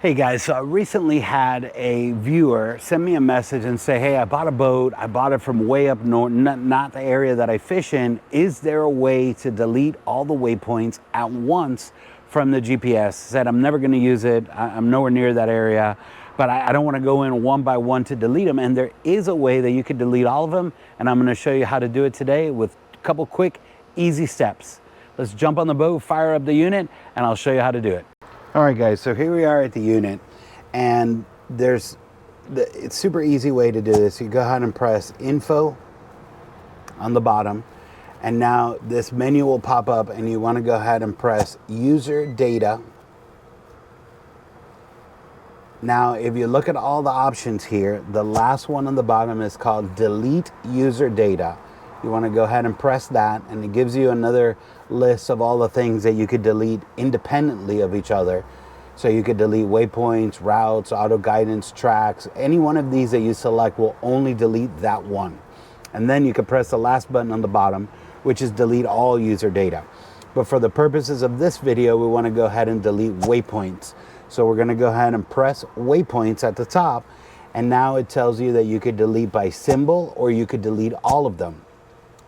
Hey guys, so I recently had a viewer send me a message and say, hey, I bought a boat. I bought it from way up north, not the area that I fish in. Is there a way to delete all the waypoints at once from the GPS? Said, I'm never going to use it. I'm nowhere near that area, but I don't want to go in one by one to delete them. And there is a way that you could delete all of them. And I'm going to show you how to do it today with a couple quick, easy steps. Let's jump on the boat, fire up the unit, and I'll show you how to do it. All right, guys, so here we are at the unit, and it's super easy way to do this. You go ahead and press info on the bottom, and now this menu will pop up, and you want to go ahead and press user data. Now, if you look at all the options here, the last one on the bottom is called delete user data. You want to go ahead and press that, and it gives you another list of all the things that you could delete independently of each other. So you could delete waypoints, routes, auto guidance, tracks. Any one of these that you select will only delete that one. And then you can press the last button on the bottom, which is delete all user data. But for the purposes of this video, we want to go ahead and delete waypoints. So we're going to go ahead and press waypoints at the top, and now it tells you that you could delete by symbol or you could delete all of them.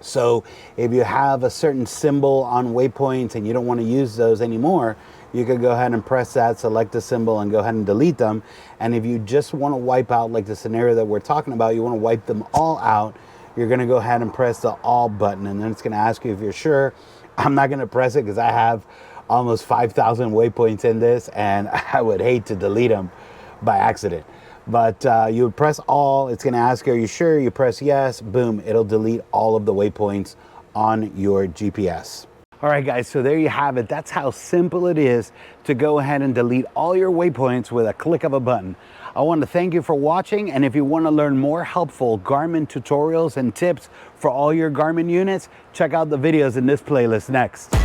So if you have a certain symbol on waypoints and you don't want to use those anymore, you could go ahead and press that, select the symbol, and go ahead and delete them. And if you just want to wipe out, like the scenario that we're talking about, you want to wipe them all out, you're going to go ahead and press the all button, and then it's going to ask you if you're sure. I'm not going to press it because I have almost 5,000 waypoints in this, and I would hate to delete them by accident. But you would press all, it's going to ask you, are you sure? You press yes, boom, it'll delete all of the waypoints on your GPS. All right, guys, so there you have it. That's how simple it is to go ahead and delete all your waypoints with a click of a button. I want to thank you for watching, and if you want to learn more helpful Garmin tutorials and tips for all your Garmin units, check out the videos in this playlist next.